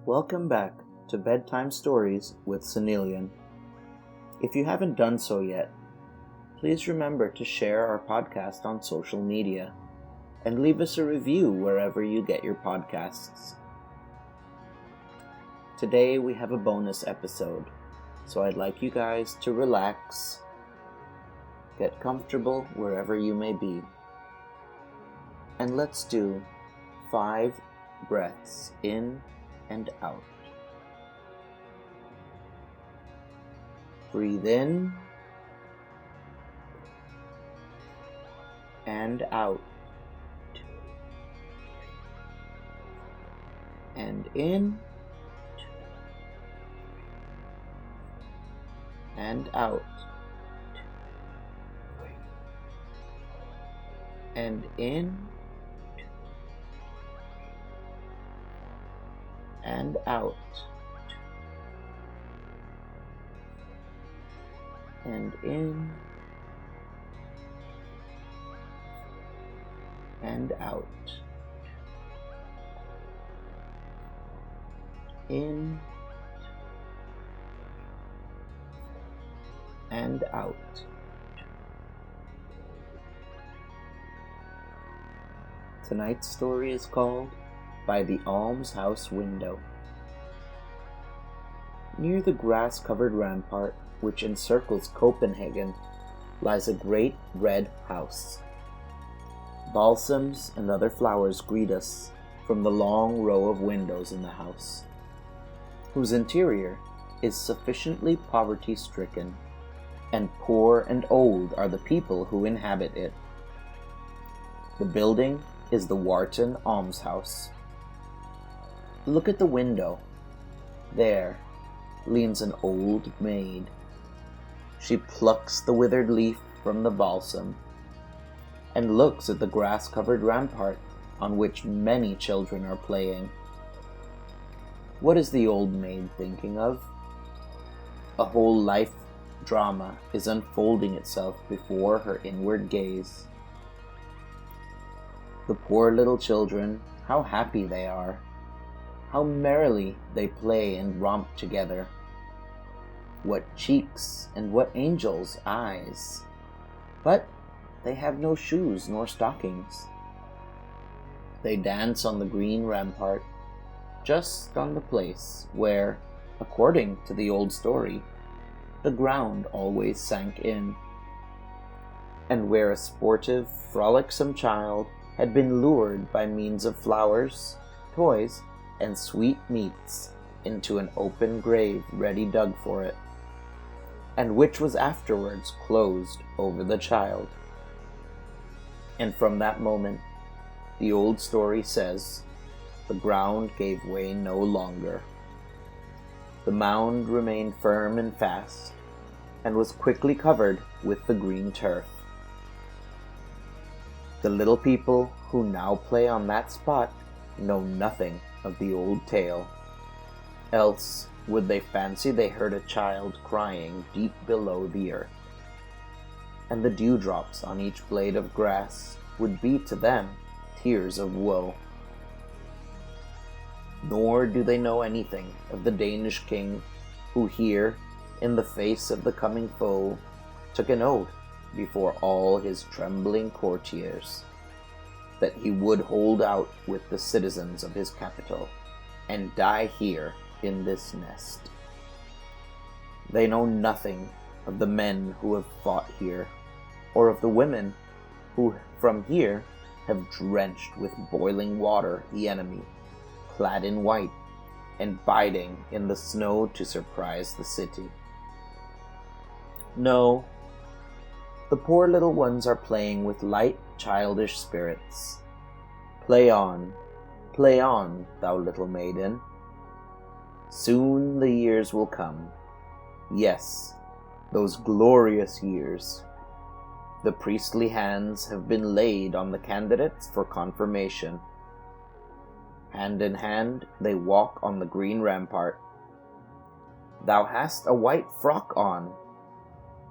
Welcome back to Bedtime Stories with Sonneillon. If you haven't done so yet, please remember to share our podcast on social media and leave us a review wherever you get your podcasts. Today we have a bonus episode, so I'd like you guys to relax, get comfortable wherever you may be, and let's do 5 breaths in and out. Breathe in and out. And in and out. And in and out. And in and out. In and out. Tonight's story is called By the Almshouse Window. Near the grass-covered rampart which encircles Copenhagen lies a great red house. Balsams and other flowers greet us from the long row of windows in the house, whose interior is sufficiently poverty-stricken, and poor and old are the people who inhabit it. The building is the Wharton Almshouse. Look at the window. There leans an old maid. She plucks the withered leaf from the balsam and looks at the grass-covered rampart on which many children are playing. What is the old maid thinking of? A whole life drama is unfolding itself before her inward gaze. The poor little children, how happy they are! How merrily they play and romp together! What cheeks and what angels' eyes! But they have no shoes nor stockings. They dance on the green rampart, just on the place where, according to the old story, the ground always sank in, and where a sportive, frolicsome child had been lured by means of flowers, toys, and sweet meats into an open grave ready dug for it, and which was afterwards closed over the child. And from that moment, the old story says, the ground gave way no longer. The mound remained firm and fast, and was quickly covered with the green turf. The little people who now play on that spot know nothing of the old tale, else would they fancy they heard a child crying deep below the earth, and the dewdrops on each blade of grass would be to them tears of woe. Nor do they know anything of the Danish king who here, in the face of the coming foe, took an oath before all his trembling courtiers that he would hold out with the citizens of his capital and die here in this nest. They know nothing of the men who have fought here, or of the women who from here have drenched with boiling water the enemy, clad in white, and biding in the snow to surprise the city. No, the poor little ones are playing with light, childish spirits. Play on, thou little maiden. Soon the years will come. Yes, those glorious years. The priestly hands have been laid on the candidates for confirmation. Hand in hand they walk on the green rampart. Thou hast a white frock on.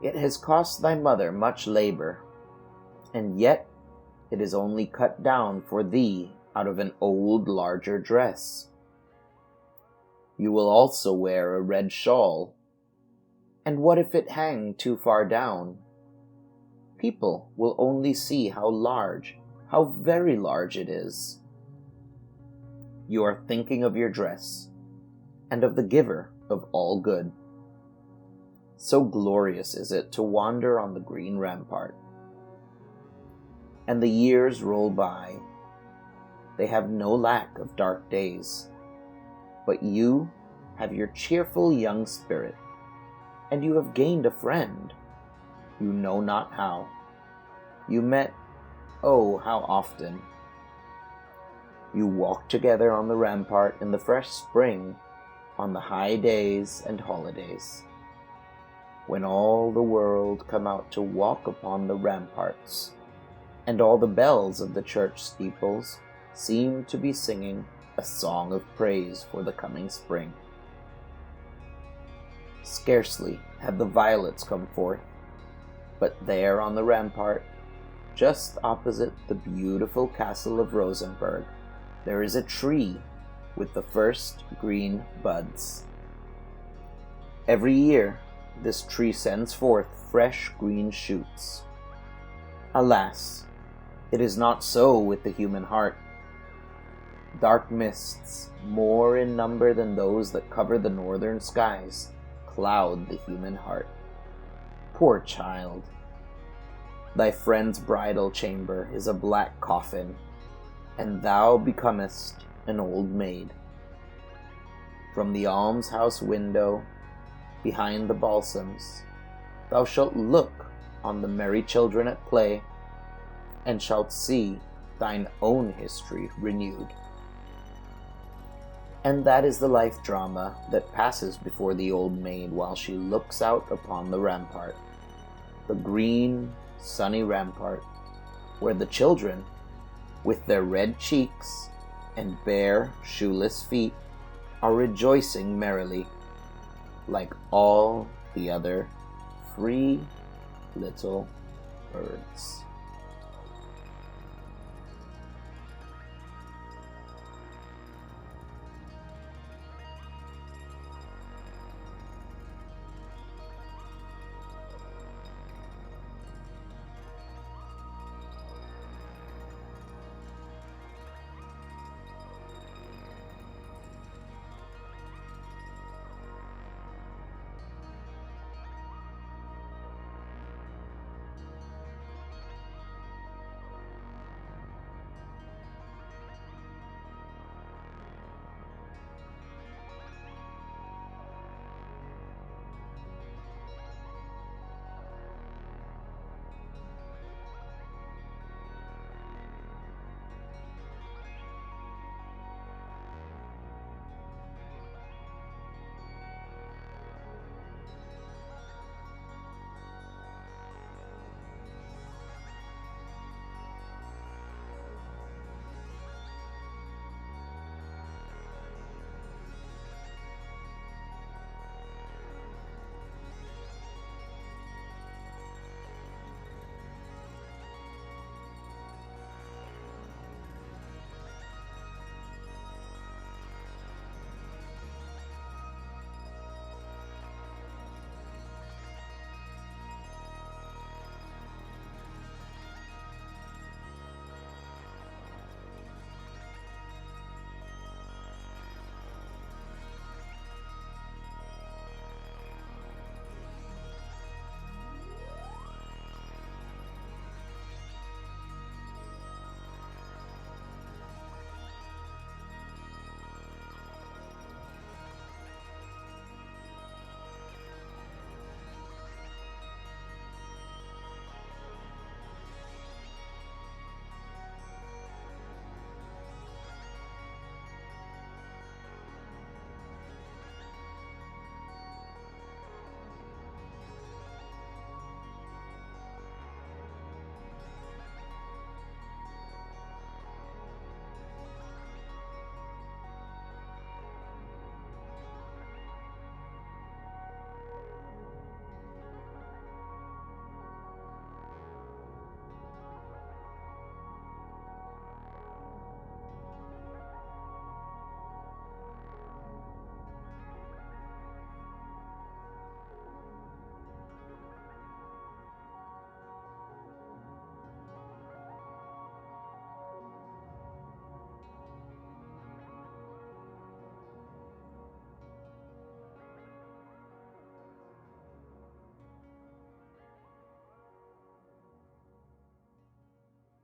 It has cost thy mother much labor, and yet it is only cut down for thee out of an old larger dress. You will also wear a red shawl. And what if it hang too far down? People will only see how large, how very large it is. You are thinking of your dress, and of the giver of all good. So glorious is it to wander on the green rampart. And the years roll by. They have no lack of dark days. But you have your cheerful young spirit, and you have gained a friend. You know not how. You met, oh, how often. You walk together on the rampart in the fresh spring, on the high days and holidays, when all the world come out to walk upon the ramparts, and all the bells of the church steeples seem to be singing a song of praise for the coming spring. Scarcely had the violets come forth, but there on the rampart, just opposite the beautiful castle of Rosenberg, there is a tree with the first green buds. Every year, this tree sends forth fresh green shoots. Alas, it is not so with the human heart. Dark mists, more in number than those that cover the northern skies, cloud the human heart. Poor child! Thy friend's bridal chamber is a black coffin, and thou becomest an old maid. From the almshouse window, behind the balsams, thou shalt look on the merry children at play, and shalt see thine own history renewed. And that is the life drama that passes before the old maid while she looks out upon the rampart, the green, sunny rampart, where the children, with their red cheeks and bare, shoeless feet, are rejoicing merrily, like all the other free little birds.